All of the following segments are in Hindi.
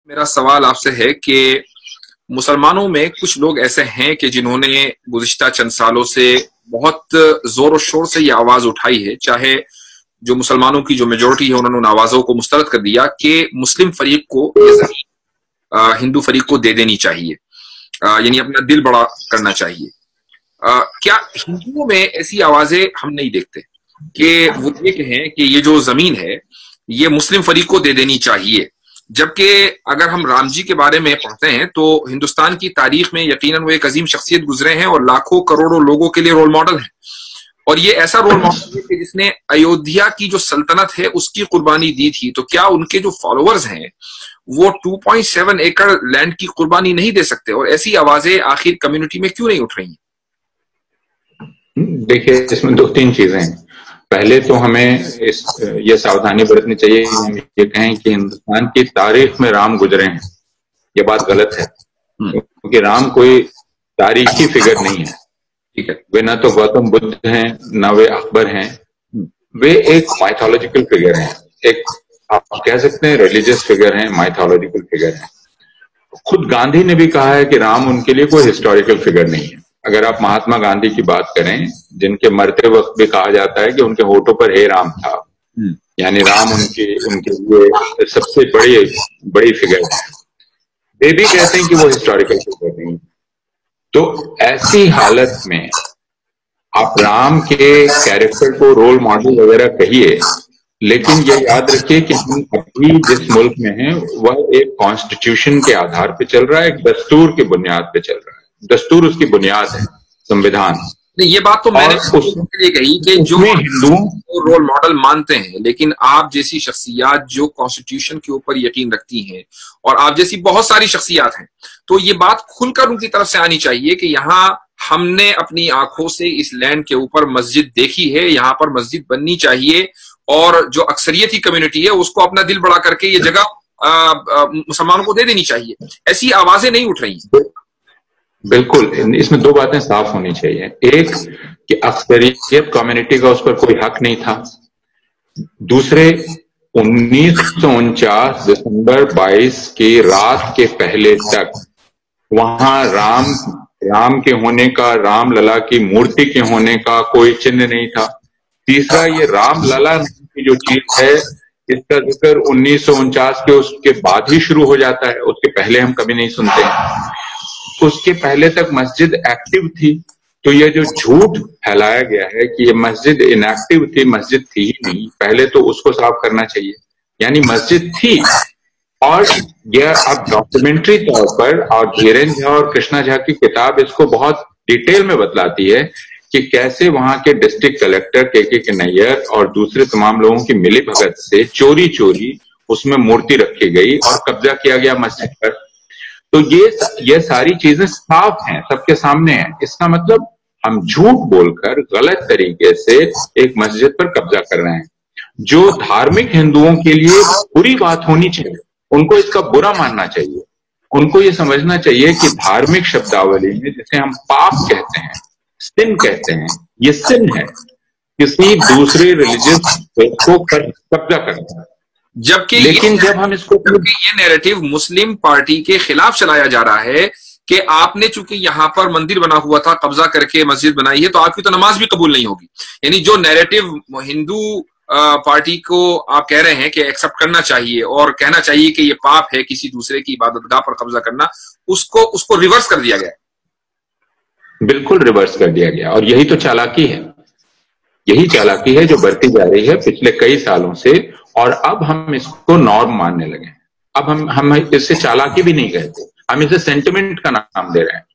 मेरा सवाल आपसे है कि मुसलमानों में कुछ लोग ऐसे हैं कि जिन्होंने गुज़िश्ता चंद सालों से बहुत जोर और शोर से ये आवाज उठाई है, चाहे जो मुसलमानों की जो मेजोरिटी है उन्होंने उन आवाजों को मुस्तरद कर दिया कि मुस्लिम फरीक को ये जमीन हिंदू फरीक को दे देनी चाहिए, यानी अपना दिल बड़ा करना चाहिए। क्या हिंदुओं में ऐसी आवाजें हम नहीं देखते कि वो ये कहें कि ये जो जमीन है ये मुस्लिम फरीक को दे देनी चाहिए? जबकि अगर हम राम जी के बारे में पढ़ते हैं तो हिंदुस्तान की तारीख में यकीनन वो एक अजीम शख्सियत गुजरे हैं और लाखों करोड़ों लोगों के लिए रोल मॉडल हैं। और ये ऐसा रोल मॉडल है कि जिसने अयोध्या की जो सल्तनत है उसकी कुर्बानी दी थी। तो क्या उनके जो फॉलोअर्स हैं वो 2.7 एकड़ लैंड की कुर्बानी नहीं दे सकते? और ऐसी आवाजें आखिर कम्युनिटी में क्यों नहीं उठ रही? देखिए, इसमें दो तीन चीजें हैं। पहले तो हमें ये सावधानी बरतनी चाहिए कि हम ये कहें कि हिंदुस्तान की तारीख में राम गुजरे हैं, ये बात गलत है। क्योंकि राम कोई तारीखी फिगर नहीं है। ठीक है, वे ना तो गौतम बुद्ध हैं ना वे अकबर हैं, वे एक माइथोलॉजिकल फिगर हैं, एक आप कह सकते हैं रिलीजियस फिगर हैं, माइथोलॉजिकल फिगर हैं। खुद गांधी ने भी कहा है कि राम उनके लिए कोई हिस्टोरिकल फिगर नहीं है। अगर आप महात्मा गांधी की बात करें, जिनके मरते वक्त भी कहा जाता है कि उनके होठों पर हे राम था, यानी राम उनके लिए सबसे बड़ी फिगर है। वे भी कहते हैं कि वो हिस्टोरिकल फिगर नहीं। तो ऐसी हालत में आप राम के कैरेक्टर को रोल मॉडल वगैरह कहिए, लेकिन ये याद रखिए कि हम अभी जिस मुल्क में हैं वह एक कॉन्स्टिट्यूशन के आधार पे चल रहा है, एक दस्तूर की बुनियाद पे चल रहा है। दस्तूर उसकी बुनियाद है, संविधान। ये बात तो मैंने उसके लिए कही कि जो हिंदुओं को रोल मॉडल मानते हैं, लेकिन आप जैसी शख्सियात जो कॉन्स्टिट्यूशन के ऊपर यकीन रखती हैं और आप जैसी बहुत सारी शख्सियात हैं, तो ये बात खुलकर उनकी तरफ से आनी चाहिए कि यहाँ हमने अपनी आंखों से इस लैंड के ऊपर मस्जिद देखी है, यहाँ पर मस्जिद बननी चाहिए और जो अक्सरियती कम्युनिटी है उसको अपना दिल बड़ा करके ये जगह मुसलमानों को दे देनी चाहिए। ऐसी आवाजें नहीं उठ रही। बिल्कुल, इसमें दो बातें साफ होनी चाहिए। एक कि अक्सरियत कम्युनिटी का उस पर कोई हक नहीं था। दूसरे, 1949 दिसंबर 22 की रात के पहले तक वहां राम के होने का, राम लला की मूर्ति के होने का कोई चिन्ह नहीं था। तीसरा, ये राम लला की जो चीज है इसका जिक्र 1949 के उसके बाद ही शुरू हो जाता है, उसके पहले हम कभी नहीं सुनते हैं। उसके पहले तक मस्जिद एक्टिव थी। तो ये जो झूठ फैलाया गया है कि ये मस्जिद इनएक्टिव थी, मस्जिद थी ही नहीं, पहले तो उसको साफ करना चाहिए। यानी मस्जिद थी। और यह अब डॉक्यूमेंट्री तौर पर, और धीरेन्द्र झा और कृष्णा झा की किताब इसको बहुत डिटेल में बतलाती है कि कैसे वहां के डिस्ट्रिक्ट कलेक्टर के नैयर और दूसरे तमाम लोगों की मिलीभगत से चोरी उसमें मूर्ति रखी गई और कब्जा किया गया मस्जिद पर। तो ये सारी चीजें साफ हैं, सबके सामने हैं। इसका मतलब हम झूठ बोलकर गलत तरीके से एक मस्जिद पर कब्जा कर रहे हैं, जो धार्मिक हिंदुओं के लिए बुरी बात होनी चाहिए। उनको इसका बुरा मानना चाहिए। उनको ये समझना चाहिए कि धार्मिक शब्दावली में जिसे हम पाप कहते हैं, सिन कहते हैं, ये सिन है किसी दूसरे रिलीजियस को कब्जा करना। जबकि लेकिन जब हम इसको, ये नैरेटिव मुस्लिम पार्टी के खिलाफ चलाया जा रहा है कि आपने चूंकि यहाँ पर मंदिर बना हुआ था, कब्जा करके मस्जिद बनाई है, तो आपकी तो नमाज भी कबूल नहीं होगी। यानी जो नैरेटिव हिंदू पार्टी को आप कह रहे हैं कि एक्सेप्ट करना चाहिए और कहना चाहिए कि ये पाप है किसी दूसरे की इबादतगाह पर कब्जा करना, उसको रिवर्स कर दिया गया। बिल्कुल रिवर्स कर दिया गया। और यही तो चालाकी है, यही चालाकी है जो बढ़ती जा रही है पिछले कई सालों से। और अब हम इसको नॉर्म मानने लगे। अब हम इससे चालाकी भी नहीं कहते, हम इसे सेंटिमेंट का नाम दे रहे हैं।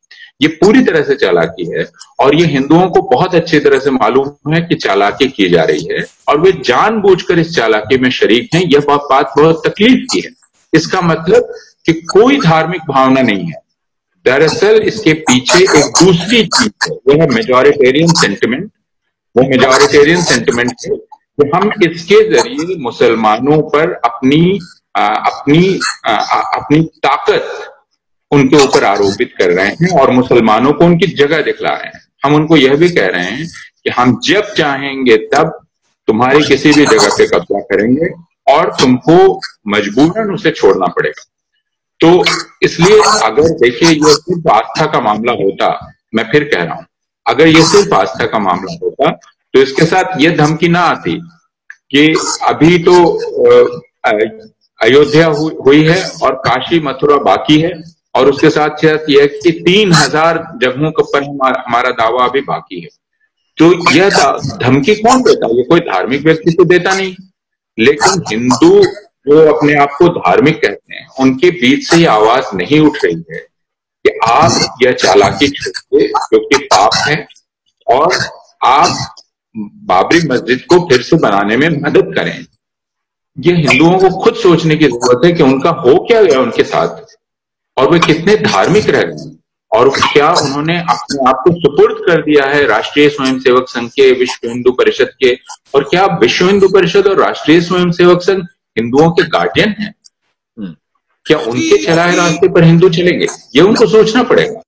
ये पूरी तरह से चालाकी है और ये हिंदुओं को बहुत अच्छी तरह से मालूम है कि चालाकी की जा रही है और वे जानबूझकर इस चालाकी में शरीक हैं। यह बात बहुत तकलीफ की है। इसका मतलब कि कोई धार्मिक भावना नहीं है। दरअसल इसके पीछे एक दूसरी चीज है, वह है मेजॉरिटेरियन सेंटिमेंट। वो मेजॉरिटेरियन सेंटिमेंट है कि हम इसके जरिए मुसलमानों पर अपनी ताकत उनके ऊपर आरोपित कर रहे हैं और मुसलमानों को उनकी जगह दिखला रहे हैं। हम उनको यह भी कह रहे हैं कि हम जब चाहेंगे तब तुम्हारी किसी भी जगह पे कब्जा करेंगे और तुमको मजबूरन उसे छोड़ना पड़ेगा। तो इसलिए अगर देखिए ये सिर्फ आस्था का मामला होता, मैं फिर कह रहा हूं, अगर ये सिर्फ आस्था का मामला होता तो इसके साथ ये धमकी ना आती कि अभी तो अयोध्या हुई है और काशी मथुरा बाकी है, और उसके साथ साथ यह कि 3000 जगहों पर हमारा दावा अभी बाकी है। तो यह धमकी कौन देता है? ये कोई धार्मिक व्यक्ति तो देता नहीं, लेकिन हिंदू जो अपने आप को धार्मिक कहते हैं उनके बीच से ये आवाज नहीं उठ रही है कि आप यह चालाकी छोड़िए जो कि पाप है, और आप बाबरी मस्जिद को फिर से बनाने में मदद करें। ये हिंदुओं को खुद सोचने की जरूरत है कि उनका हो क्या गया उनके साथ, और वे कितने धार्मिक रह गए, और क्या उन्होंने अपने आप को सुपुर्द कर दिया है राष्ट्रीय स्वयंसेवक संघ के, विश्व हिंदू परिषद के, और क्या विश्व हिंदू परिषद और राष्ट्रीय स्वयंसेवक संघ हिंदुओं के गार्डियन हैं? क्या उनके चलाए रास्ते पर हिंदू चलेंगे? ये उनको सोचना पड़ेगा।